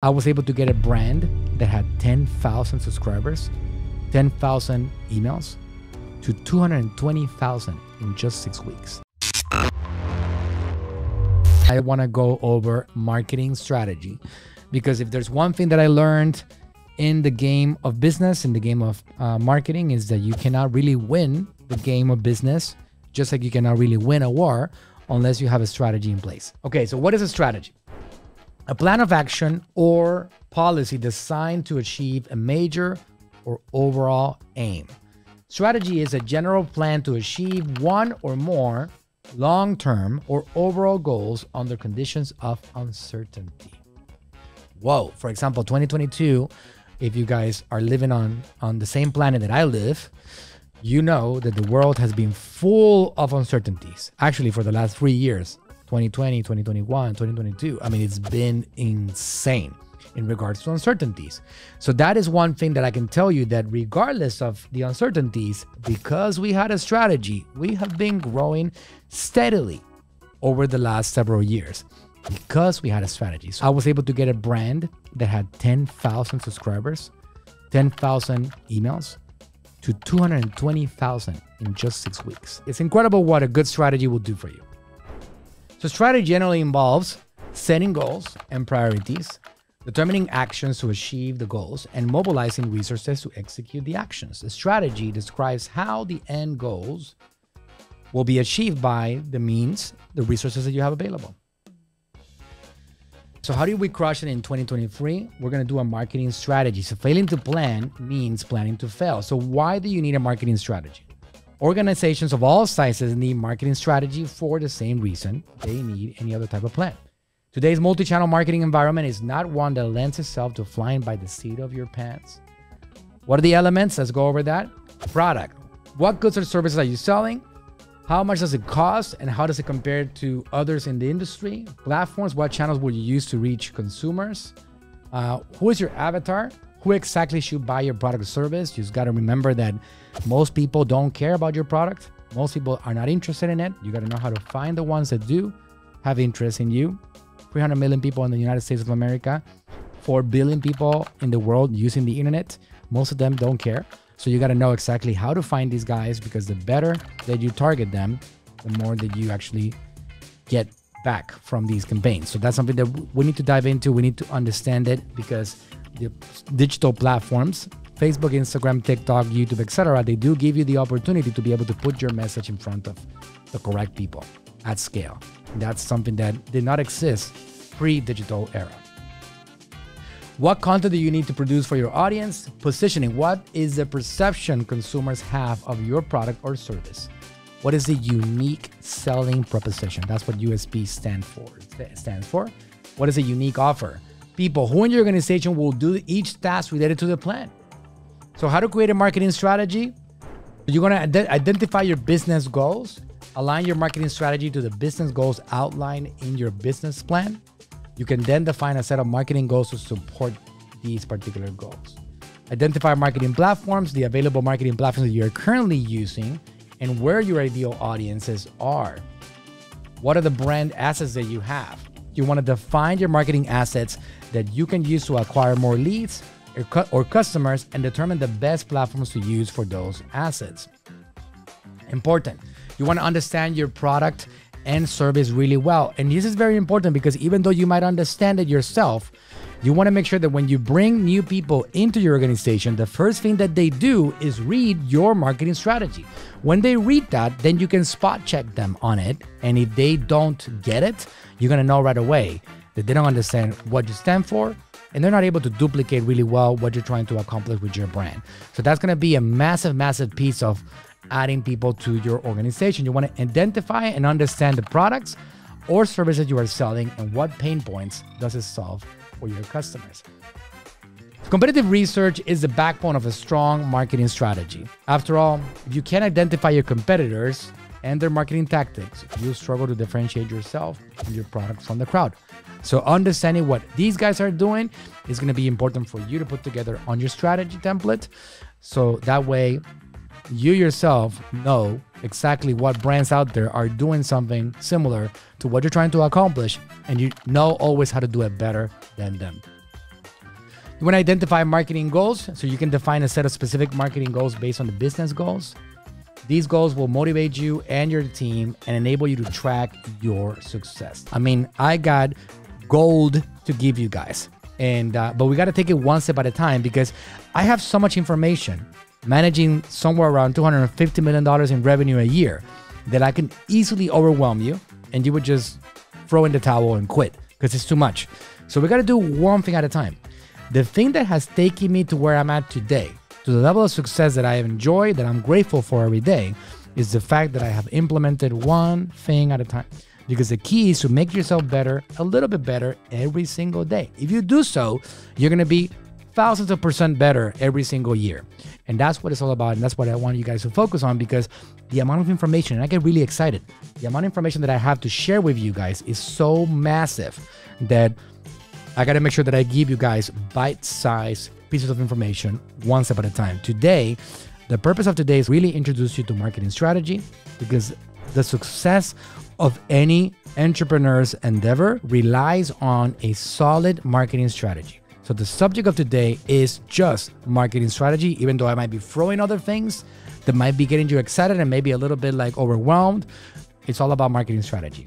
I was able to get a brand that had 10,000 subscribers, 10,000 emails, to 220,000 in just 6 weeks. I want to go over marketing strategy, because if there's one thing that I learned in the game of business, in the game of marketing, is that you cannot really win the game of business, just like you cannot really win a war unless you have a strategy in place. Okay, so what is a strategy? A plan of action or policy designed to achieve a major or overall aim. Strategy is a general plan to achieve one or more long-term or overall goals under conditions of uncertainty. Whoa, for example, 2022, if you guys are living on the same planet that I live, you know that the world has been full of uncertainties. Actually, for the last 3 years, 2020, 2021, 2022. I mean, it's been insane in regards to uncertainties. So that is one thing that I can tell you, that regardless of the uncertainties, because we had a strategy, we have been growing steadily over the last several years because we had a strategy. So I was able to get a brand that had 10,000 subscribers, 10,000 emails, to 220,000 in just 6 weeks. It's incredible what a good strategy will do for you. So strategy generally involves setting goals and priorities, determining actions to achieve the goals, and mobilizing resources to execute the actions. The strategy describes how the end goals will be achieved by the means, the resources that you have available. So how did we crush it in 2023? We're going to do a marketing strategy. So failing to plan means planning to fail. So why do you need a marketing strategy? Organizations of all sizes need marketing strategy for the same reason they need any other type of plan. Today's multi-channel marketing environment is not one that lends itself to flying by the seat of your pants. What are the elements? Let's go over that. Product. What goods or services are you selling? How much does it cost? And how does it compare to others in the industry? Platforms. What channels will you use to reach consumers? Who is your avatar? Who exactly should buy your product or service? You just got to remember that most people don't care about your product. Most people are not interested in it. You got to know how to find the ones that do have interest in you. 300 million people in the United States of America, 4 billion people in the world using the internet. Most of them don't care. So you got to know exactly how to find these guys, because the better that you target them, the more that you actually get back from these campaigns. So that's something that we need to dive into. We need to understand it, because the digital platforms, Facebook, Instagram, TikTok, YouTube, etc., they do give you the opportunity to be able to put your message in front of the correct people at scale. That's something that did not exist pre-digital era. What content do you need to produce for your audience? Positioning. What is the perception consumers have of your product or service? What is the unique selling proposition? That's what USP stands for. What is a unique offer? People who in your organization will do each task related to the plan. So how to create a marketing strategy? You're going to identify your business goals, align your marketing strategy to the business goals outlined in your business plan. You can then define a set of marketing goals to support these particular goals. Identify marketing platforms, the available marketing platforms that you're currently using, and where your ideal audiences are. What are the brand assets that you have? You want to define your marketing assets that you can use to acquire more leads or customers, and determine the best platforms to use for those assets. Important. You want to understand your product and service really well. And this is very important, because even though you might understand it yourself, you want to make sure that when you bring new people into your organization, the first thing that they do is read your marketing strategy. When they read that, then you can spot check them on it. And if they don't get it, you're going to know right away that they don't understand what you stand for, and they're not able to duplicate really well what you're trying to accomplish with your brand. So that's going to be a massive, massive piece of adding people to your organization. You want to identify and understand the products or services you are selling, and what pain points does it solve for your customers. Competitive research is the backbone of a strong marketing strategy. After all, if you can't identify your competitors and their marketing tactics, you'll struggle to differentiate yourself and your product from the crowd. So understanding what these guys are doing is going to be important for you to put together on your strategy template. So that way you yourself know exactly what brands out there are doing something similar to what you're trying to accomplish, and you know always how to do it better than them. You want to identify marketing goals, so you can define a set of specific marketing goals based on the business goals. These goals will motivate you and your team and enable you to track your success. I mean, I got gold to give you guys, but we got to take it one step at a time, because I have so much information, managing somewhere around $250 million in revenue a year, that I can easily overwhelm you and you would just throw in the towel and quit because it's too much. So we got to do one thing at a time. The thing that has taken me to where I'm at today, to the level of success that I have enjoyed, that I'm grateful for every day, is the fact that I have implemented one thing at a time. Because the key is to make yourself better, a little bit better every single day. If you do so, you're going to be thousands of % better every single year. And that's what it's all about. And that's what I want you guys to focus on, because the amount of information, and I get really excited, the amount of information that I have to share with you guys is so massive that I got to make sure that I give you guys bite-sized pieces of information one step at a time. Today, the purpose of today is really introduce you to marketing strategy, because the success of any entrepreneur's endeavor relies on a solid marketing strategy. So the subject of today is just marketing strategy, even though I might be throwing other things that might be getting you excited and maybe a little bit like overwhelmed. It's all about marketing strategy.